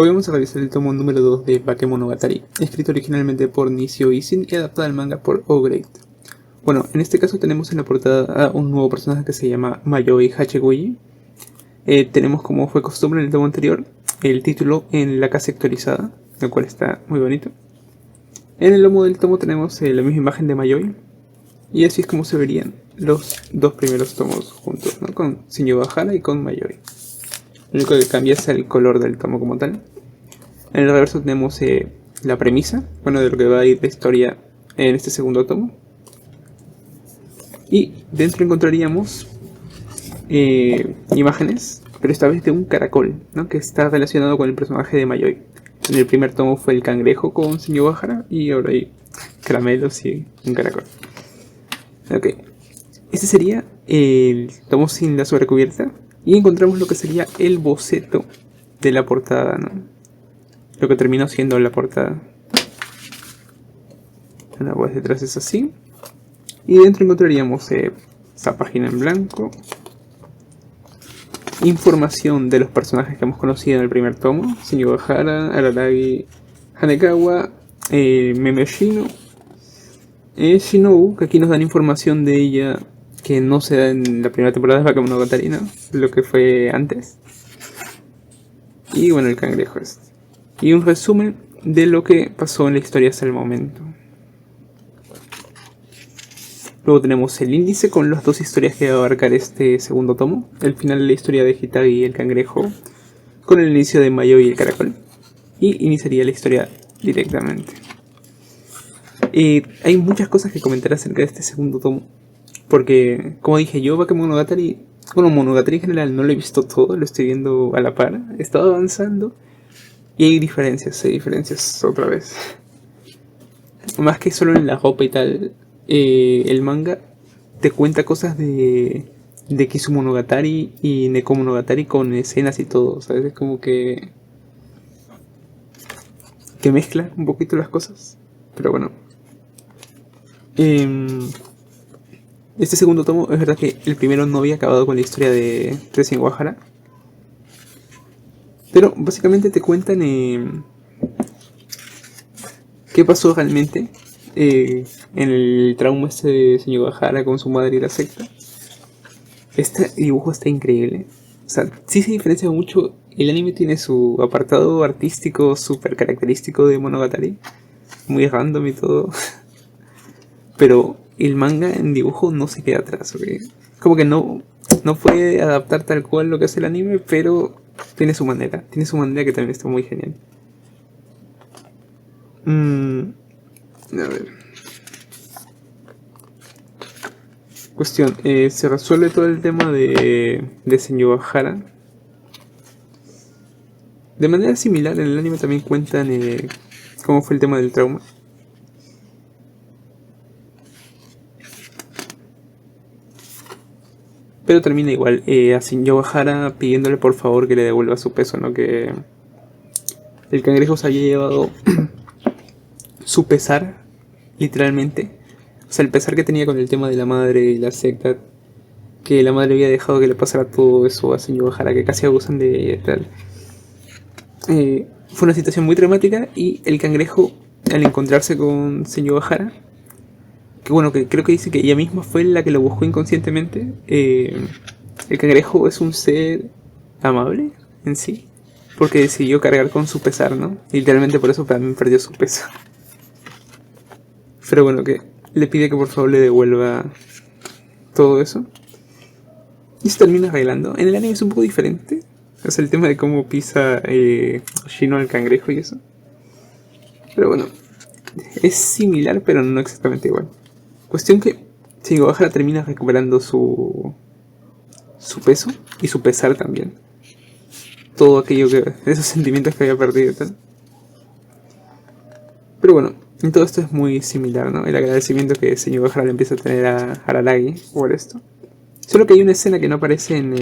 Hoy vamos a revisar el tomo número 2 de Bakemonogatari, escrito originalmente por Nishio Isin y adaptado al manga por O-Grade. Bueno, en este caso tenemos en la portada a un nuevo personaje que se llama Mayoi Hacheguchi. Tenemos, como fue costumbre en el tomo anterior, el título en laca sectorizada, lo cual está muy bonito. En el lomo del tomo tenemos la misma imagen de Mayoi, y así es como se verían los dos primeros tomos juntos, ¿no? Con Shinjo Hara y con Mayoi. Lo único que cambia es el color del tomo como tal. En el reverso tenemos la premisa, bueno, de lo que va a ir la historia en este segundo tomo. Y dentro encontraríamos imágenes, pero esta vez de un caracol, ¿no? Que está relacionado con el personaje de Mayoi. En el primer tomo fue el cangrejo con Shinjo Hara y ahora hay caramelos y un caracol. Ok, este sería el tomo sin la sobrecubierta. Y encontramos lo que sería el boceto de la portada, ¿no? Lo que terminó siendo la portada. La voz detrás es así. Y dentro encontraríamos esta página en blanco. Información de los personajes que hemos conocido en el primer tomo. Shinjo Hara, Araragi, Hanekawa, Memeoshino, Shinobu, que aquí nos dan información de ella que no se da en la primera temporada de Bakemonogatari, ¿no? Lo que fue antes. Y bueno, el cangrejo este. Y un resumen de lo que pasó en la historia hasta el momento. Luego tenemos el índice con las dos historias que va a abarcar este segundo tomo. El final de la historia de Hitagi y el cangrejo, con el inicio de Mayoi y el caracol. Y iniciaría la historia directamente. Hay muchas cosas que comentar acerca de este segundo tomo. Porque, como dije yo, Bakemonogatari, bueno, Monogatari en general no lo he visto todo, lo estoy viendo a la par, he estado avanzando y hay diferencias otra vez. Más que solo en la ropa y tal, el manga te cuenta cosas de Kisumonogatari y Nekomonogatari con escenas y todo, ¿sabes? Es como que mezcla un poquito las cosas, pero bueno. Este segundo tomo, es verdad que el primero no había acabado con la historia de Shinjo Hara. Pero básicamente te cuentan qué pasó realmente en el trauma este de Shinjo Hara con su madre y la secta. Este dibujo está increíble. O sea, sí se diferencia mucho. El anime tiene su apartado artístico súper característico de Monogatari. Muy random y todo. Pero el manga en dibujo no se queda atrás, ¿ok? Como que no puede adaptar tal cual lo que hace el anime, pero tiene su manera que también está muy genial. A ver. Cuestión, se resuelve todo el tema de Shinjo Hara. De manera similar, en el anime también cuentan cómo fue el tema del trauma. Pero termina igual, a Shinjo Hara pidiéndole por favor que le devuelva su peso, ¿no? Que el cangrejo se había llevado su pesar, literalmente. O sea, el pesar que tenía con el tema de la madre y la secta. Que la madre había dejado que le pasara todo eso a Shinjo Hara, que casi abusan de ella y tal. Fue una situación muy dramática y el cangrejo, al encontrarse con Shinjo Hara, que bueno, que creo que dice que ella misma fue la que lo buscó inconscientemente. El cangrejo es un ser amable en sí, porque decidió cargar con su pesar, ¿no? Literalmente por eso también perdió su peso. Pero bueno, que le pide que por favor le devuelva todo eso. Y se termina arreglando. En el anime es un poco diferente. Es el tema de cómo pisa Shino al cangrejo y eso. Pero bueno, es similar pero no exactamente igual. Cuestión que Shinjo Hara termina recuperando su peso y su pesar también. Todo aquello esos sentimientos que había perdido y tal. Pero bueno, en todo esto es muy similar, ¿no? El agradecimiento que Shinjo Hara le empieza a tener a Araragi por esto. Solo que hay una escena que no aparece en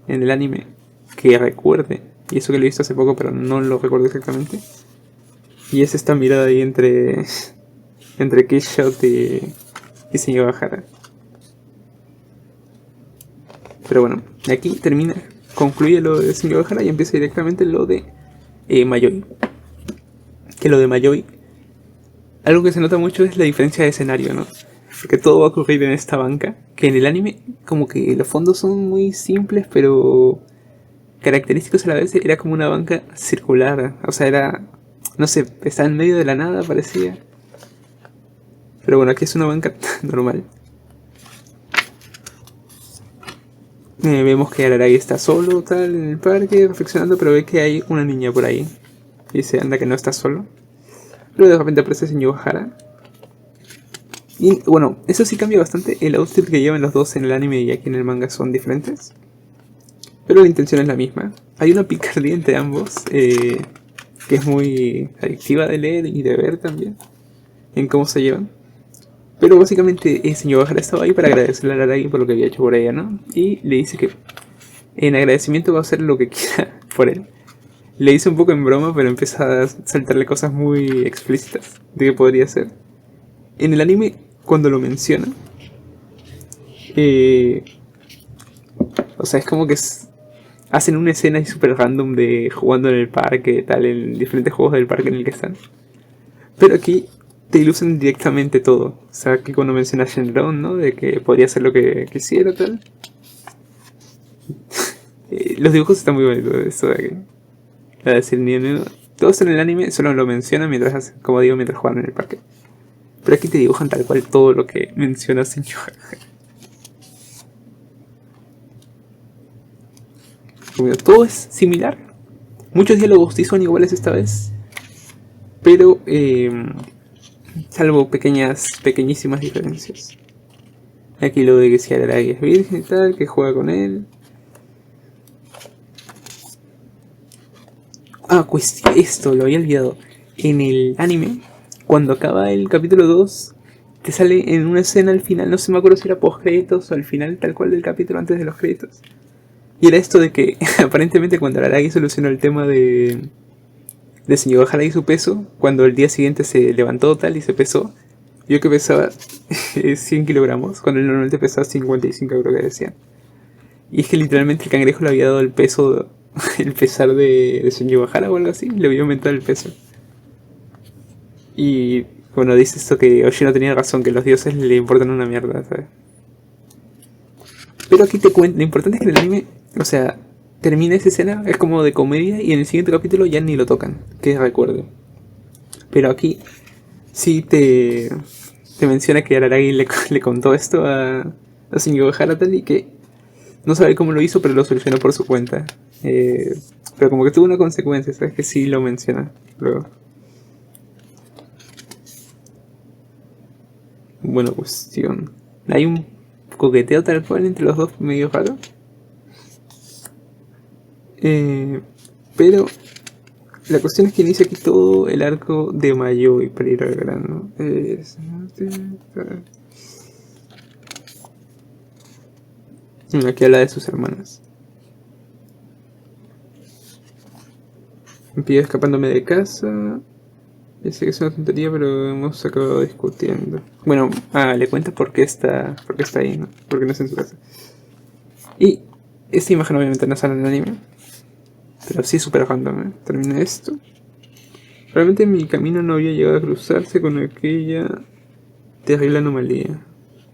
el anime que recuerde. Y eso que lo he visto hace poco, pero no lo recuerdo exactamente. Y es esta mirada ahí entre Killshot y Shinjo Hara. Pero bueno, aquí concluye lo de Shinjo Hara y empieza directamente lo de Mayoi. Que lo de Mayoi, algo que se nota mucho es la diferencia de escenario, ¿no? Porque todo va a ocurrir en esta banca, que en el anime como que los fondos son muy simples, pero característicos a la vez. Era como una banca circular, o sea, era, no sé, estaba en medio de la nada, parecía. Pero bueno, aquí es una banca normal. Vemos que Araragi está solo, tal, en el parque, reflexionando, pero ve que hay una niña por ahí. Y se anda que no está solo. Luego de repente aparece Señor y bueno, eso sí cambia bastante. El outfit que llevan los dos en el anime y aquí en el manga son diferentes, pero la intención es la misma. Hay una picardía entre ambos, que es muy adictiva de leer y de ver también, en cómo se llevan. Pero básicamente el señor Bajara estaba ahí para agradecerle a Araragi por lo que había hecho por ella, ¿no? Y le dice que en agradecimiento va a hacer lo que quiera por él. Le dice un poco en broma, pero empieza a saltarle cosas muy explícitas de que podría ser. En el anime, cuando lo menciona, eh, o sea, es como que hacen una escena súper random de jugando en el parque, tal, en diferentes juegos del parque en el que están. Pero aquí te ilustran directamente todo. O sea, que cuando menciona Shenron, ¿no? De que podría hacer lo que quisiera, tal. Los dibujos están muy bonitos, esto de aquí. A decir, todos en el anime solo lo mencionan mientras, como digo, mientras juegan en el parque. Pero aquí te dibujan tal cual todo lo que menciona Señor. Todo es similar. Muchos diálogos sí son iguales esta vez. Pero, salvo pequeñísimas diferencias. Aquí lo de que si Araragi es virgen y tal, que juega con él. Esto lo había olvidado. En el anime, cuando acaba el capítulo 2, te sale en una escena al final, no sé, me acuerdo si era post créditos o al final tal cual del capítulo antes de los créditos. Y era esto de que aparentemente cuando Araragi solucionó el tema de señor Bajara y su peso, cuando el día siguiente se levantó tal y se pesó, vio que pesaba 100 kilogramos, cuando él normalmente pesaba 55, creo que decían. Y es que literalmente el cangrejo le había dado el peso, el pesar de señor Bajara o algo así, le había aumentado el peso. Y bueno, dice esto que Oshiro tenía razón, que los dioses le importan una mierda, ¿sabes? Pero aquí te cuento, lo importante es que en el anime, o sea, termina esa escena, es como de comedia y en el siguiente capítulo ya ni lo tocan, que recuerdo. Pero aquí sí te menciona que Araragi le contó esto a señor Haratan y que no sabe cómo lo hizo, pero lo solucionó por su cuenta. Pero como que tuvo una consecuencia, ¿sabes? Que sí lo menciona luego. Buena cuestión. Hay un coqueteo tal cual entre los dos medio raro. Pero la cuestión es que inicia aquí todo el arco de Mayoi para ir al grano. Aquí habla de sus hermanas. Me pido escapándome de casa. Ya sé que es una tontería, pero hemos acabado discutiendo. Bueno, le cuenta por qué está ahí, ¿no? Por qué no está en su casa. Y esta imagen obviamente no sale en el anime, pero sí es súper random, ¿eh? Termina esto. Realmente mi camino no había llegado a cruzarse con aquella terrible anomalía.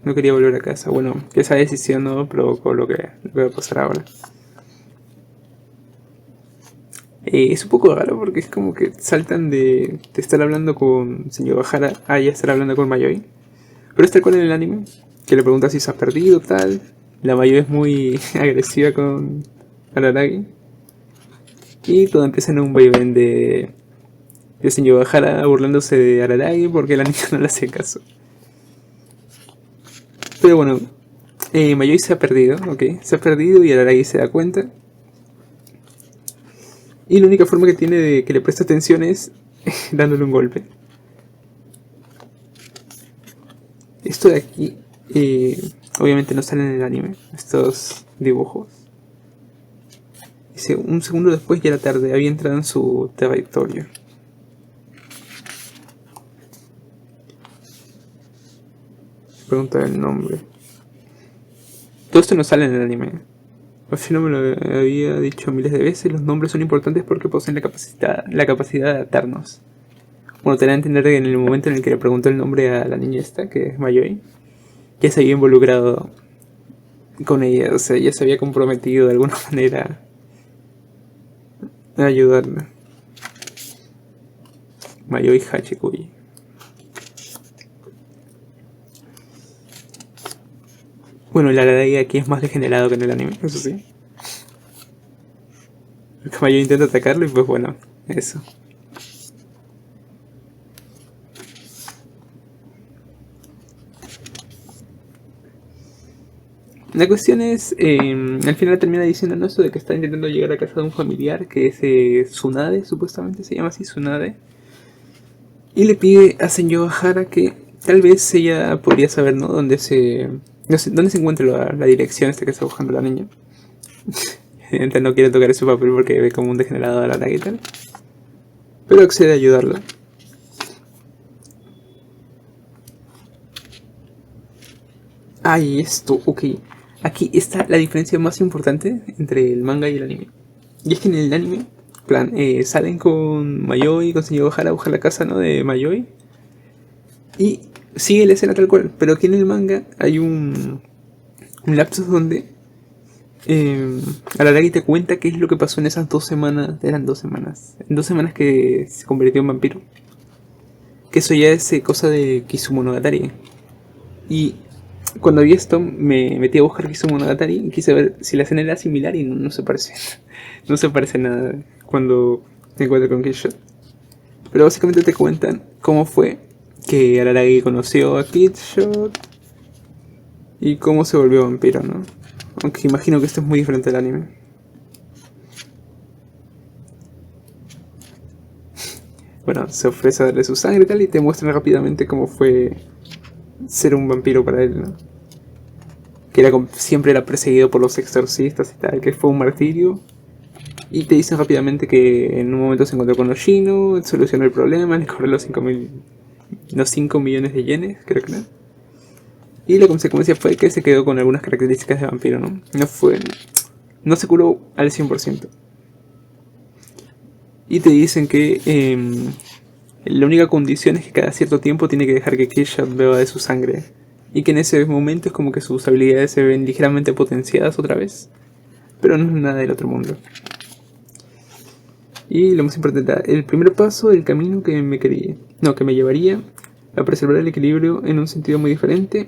No quería volver a casa. Bueno, que esa decisión no provocó lo que va a pasar ahora. Es un poco raro porque es como que saltan de estar hablando con señor Bajara a ya estar hablando con Mayoi. Pero es tal cual en el anime, que le pregunta si se ha perdido, tal. La Mayoi es muy agresiva con Araragi. Y todo empieza en un vaivén de señor Bajara burlándose de Araragi porque la niña no le hace caso. Pero bueno, Mayoi se ha perdido, ok. Se ha perdido y Araragi se da cuenta. Y la única forma que tiene de que le preste atención es dándole un golpe. Esto de aquí, obviamente no sale en el anime, estos dibujos. Dice, un segundo después ya era tarde, había entrado en su territorio. Pregunta el nombre. Todo esto no sale en el anime. Así no me lo había dicho miles de veces, los nombres son importantes porque poseen la capacidad de adaptarnos. Bueno, te da a entender que en el momento en el que le preguntó el nombre a la niña esta, que es Mayoi, ya se había involucrado con ella, o sea, ya se había comprometido de alguna manera a ayudarla. Mayoi Hachikuji. Bueno, el Araragi aquí es más degenerado que en el anime, eso sí. Mayoi intenta atacarlo y pues bueno, eso. La cuestión es, al final termina diciendo eso de que está intentando llegar a casa de un familiar que es Tsunade, supuestamente se llama así, Tsunade. Y le pide a Senyo Hara que tal vez ella podría saber, ¿no? Dónde se encuentra la dirección esta que está buscando la niña. Entonces no quiere tocar ese papel porque ve como un degenerado a la y tal. Pero accede a ayudarla. Esto, ok. Aquí está la diferencia más importante entre el manga y el anime. Y es que en el anime, plan, salen con Mayoi, con Senyo Hara a buscar la casa, ¿no? De Mayoi. Y sigue la escena tal cual. Pero aquí en el manga hay un lapsus donde Araragi te cuenta qué es lo que pasó en esas 2 semanas. Eran 2 semanas. En 2 semanas que se convirtió en vampiro. Que eso ya es cosa de Kizumonogatari. Y cuando vi esto me metí a buscar Kizumonogatari y quise ver si la escena era similar y no se parece. No se parece nada cuando te encuentras con Killshot. Pero básicamente te cuentan cómo fue que Araragi conoció a Killshot y cómo se volvió vampiro, ¿no? Aunque imagino que esto es muy diferente al anime. Bueno, se ofrece a darle su sangre y tal y te muestran rápidamente cómo fue ser un vampiro para él, ¿no? Que siempre era perseguido por los exorcistas y tal, que fue un martirio. Y te dicen rápidamente que en un momento se encontró con Oshino, solucionó el problema, le cobró los 5 millones de yenes, creo que era. Y la consecuencia fue que se quedó con algunas características de vampiro, ¿no? No se curó al 100%. Y te dicen que la única condición es que cada cierto tiempo tiene que dejar que Killshot beba de su sangre. Y que en ese momento es como que sus habilidades se ven ligeramente potenciadas otra vez. Pero no es nada del otro mundo. Y lo más importante, el primer paso del camino que me llevaría a preservar el equilibrio en un sentido muy diferente.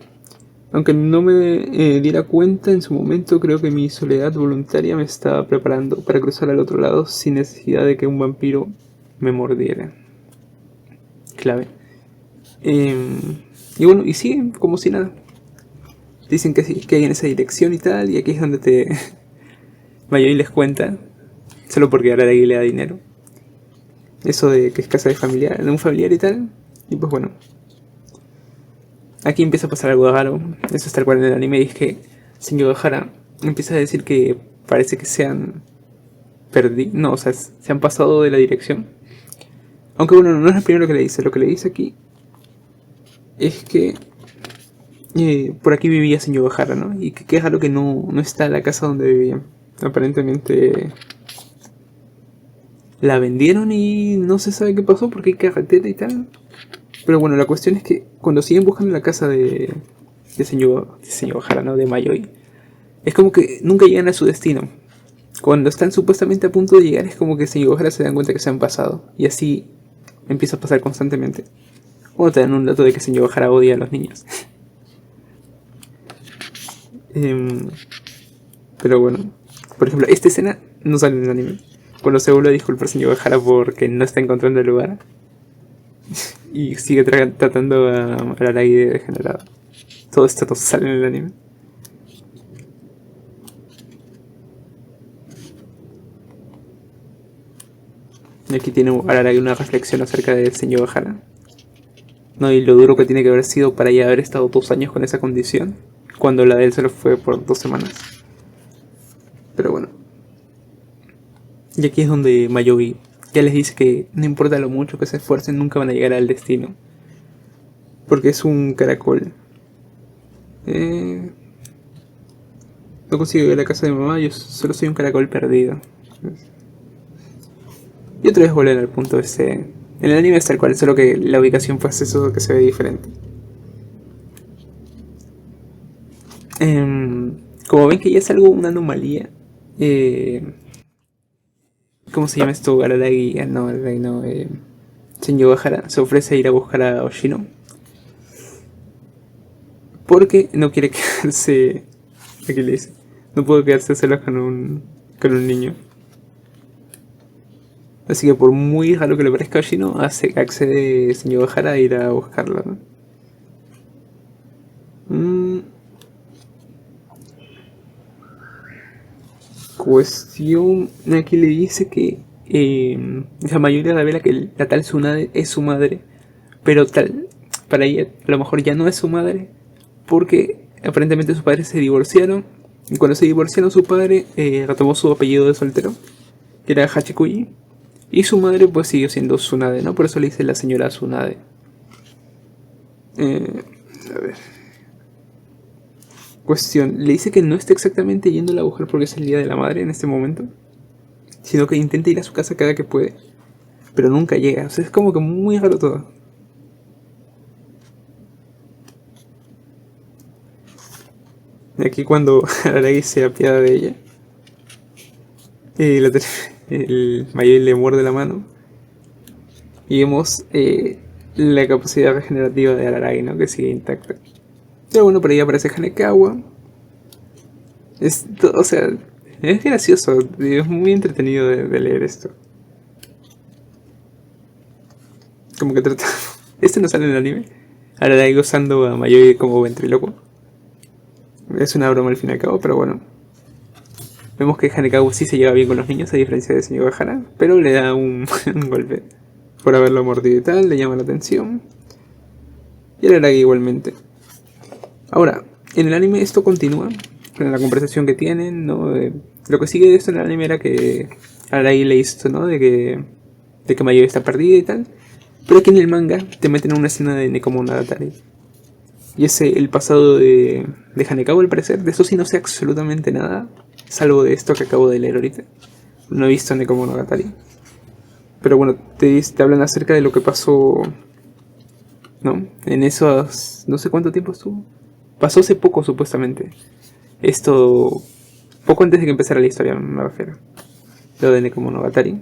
Aunque no me diera cuenta en su momento, creo que mi soledad voluntaria me estaba preparando para cruzar al otro lado sin necesidad de que un vampiro me mordiera. Clave. Y bueno, y siguen como si nada. Dicen que hay en esa dirección y tal, y aquí es donde Mayoi les cuenta, solo porque Araragi le da dinero. Eso de que es casa de un familiar y tal. Y pues bueno. Aquí empieza a pasar algo raro. Eso es tal cual en el anime. Y es que Senyo Hara empieza a decir que parece que se han perdido. No, o sea, se han pasado de la dirección. Aunque bueno, no es lo primero que le dice. Lo que le dice aquí es que por aquí vivía Senyo Hara, ¿no? Y que es raro que no está en la casa donde vivía. Aparentemente la vendieron y no se sabe qué pasó porque hay carretera y tal. Pero bueno, la cuestión es que cuando siguen buscando la casa de Senyo Hara, ¿no? De Mayoi, es como que nunca llegan a su destino. Cuando están supuestamente a punto de llegar, es como que Senyo Hara se dan cuenta que se han pasado. Y así empieza a pasar constantemente. O te dan un dato de que Senyo Hara odia a los niños. Pero bueno, por ejemplo, esta escena no sale en el anime. Cuando se vuelve a disculpar Senyo Hara porque no está encontrando el lugar. Y sigue tratando a Araragi de degenerado. Todo esto no sale en el anime. Y aquí tiene Araragi una reflexión acerca del señor Hara. No, y lo duro que tiene que haber sido para ya haber estado 2 años con esa condición, cuando la de él solo fue por 2 semanas. Pero bueno. Y aquí es donde Mayoi ya les dice que no importa lo mucho que se esfuercen, nunca van a llegar al destino. Porque es un caracol. no consigo ir a la casa de mi mamá, yo solo soy un caracol perdido. Y otra vez vuelven al punto ese. En el anime es tal cual, solo que la ubicación pues eso que se ve diferente. Como ven que ya es algo, una anomalía. ¿Cómo se llama esto? Araragi, no, Araragi no. Senju Gahara se ofrece a ir a buscar a Oshino. Porque no quiere quedarse. Aquí le dice. No puedo quedarse solo con un niño. Así que por muy raro que le parezca a Oshino, accede Senju Gahara a ir a buscarlo, ¿no? Cuestión. Aquí le dice que la mayoría revela que la tal Tsunade es su madre. Pero tal. Para ella a lo mejor ya no es su madre. Porque aparentemente sus padres se divorciaron. Y cuando se divorciaron su padre retomó su apellido de soltero, que era Hachikuji. Y su madre pues siguió siendo Tsunade, ¿no? Por eso le dice la señora Tsunade. A ver. Cuestión, le dice que no está exactamente yendo a la mujer porque es el día de la madre en este momento, sino que intenta ir a su casa cada que puede, pero nunca llega. O sea, es como que muy raro todo. Aquí cuando Araragi se apiada de ella, el Mayoi le muerde la mano y vemos la capacidad regenerativa de Araragi, ¿no? Que sigue intacta. Pero bueno, por ahí aparece Hanekawa. O sea, es gracioso, es muy entretenido de leer esto. Como que trata... Este no sale en el anime. Araragi usando a Mayoi como ventriloquio. Es una broma al fin y al cabo, pero bueno. Vemos que Hanekawa sí se lleva bien con los niños, a diferencia de Senju Gahara, pero le da un golpe por haberlo mordido y tal, le llama la atención. Y Araragi igualmente. Ahora, en el anime esto continúa, con la conversación que tienen, ¿no? Lo que sigue de esto en el anime era que Araragi le hizo, ¿no? De que Mayoi está perdida y tal. Pero aquí en el manga te meten en una escena de Nekomonogatari. Y el pasado de Hanekawa, al parecer, de eso sí no sé absolutamente nada, salvo de esto que acabo de leer ahorita. No he visto Nekomonogatari. Pero bueno, te hablan acerca de lo que pasó, ¿no? En esos... no sé cuánto tiempo estuvo. Pasó hace poco, supuestamente. Esto... poco antes de que empezara la historia, me refiero. Lo de Nekomonogatari.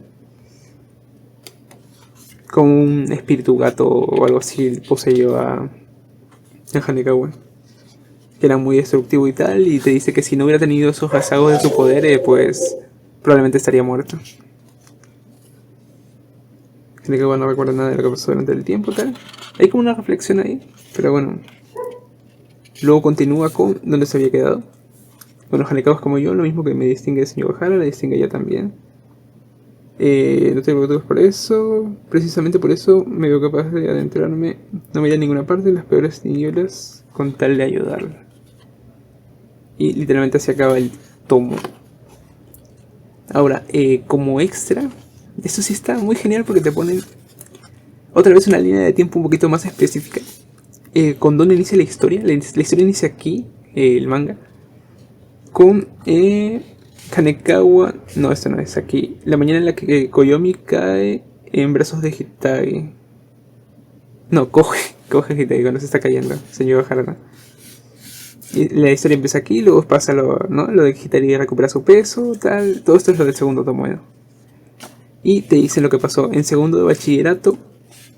Como un espíritu gato o algo así poseyó a Hanekawa, que era muy destructivo y tal, y te dice que si no hubiera tenido esos rasgos de su poder, pues probablemente estaría muerto. Hanekawa no recuerda nada de lo que pasó durante el tiempo, tal. Hay como una reflexión ahí, pero bueno. Luego continúa con donde se había quedado. Bueno, Hanekawa es como yo, lo mismo que me distingue de Senju Gahara, le distingue ella también. No te preocupes por eso. Precisamente por eso me veo capaz de adentrarme. No me iré a ninguna parte en las peores tinieblas con tal de ayudarla. Y literalmente se acaba el tomo. Ahora, como extra, esto sí está muy genial porque te ponen otra vez una línea de tiempo un poquito más específica. Con dónde inicia la historia. La historia inicia aquí, el manga, con Hanekawa. No, esto no es aquí. La mañana en la que Koyomi cae en brazos de Hitai. No, coge Hitai cuando se está cayendo, señor Gahara. Y la historia empieza aquí, luego pasa ¿no? Lo de que Hitai recupera su peso, tal. Todo esto es lo del segundo tomo. Y te dicen lo que pasó en segundo de bachillerato.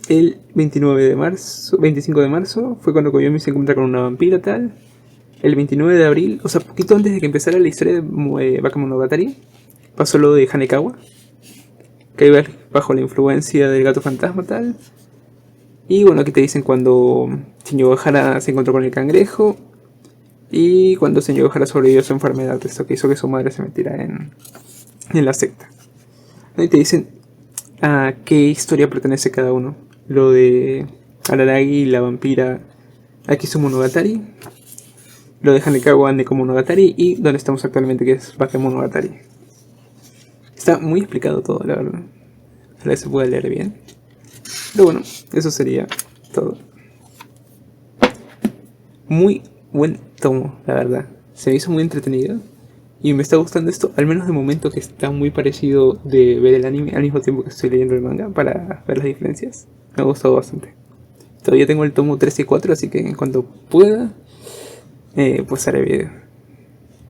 El 25 de marzo fue cuando Koyomi se encuentra con una vampira, tal. El 29 de abril, o sea, poquito antes de que empezara la historia de Bakemonogatari, pasó lo de Hanekawa, que iba bajo la influencia del gato fantasma, tal. Y bueno, aquí te dicen cuando Senju Gahara se encontró con el cangrejo y cuando Senju Gahara sobrevivió a su enfermedad, esto que hizo que su madre se metiera en la secta. Y te dicen a qué historia pertenece cada uno. Lo de Araragi y la vampira Akizumonogatari, lo de Hanekawa Nekomonogatari y donde estamos actualmente, que es Bakemonogatari. Está muy explicado todo, la verdad. Ojalá se pueda leer bien. Pero bueno, eso sería todo. Muy buen tomo, la verdad. Se me hizo muy entretenido. Y me está gustando esto, al menos de momento, que está muy parecido de ver el anime al mismo tiempo que estoy leyendo el manga para ver las diferencias. Me ha gustado bastante. Todavía tengo el tomo 3 y 4, así que en cuanto pueda, pues haré video.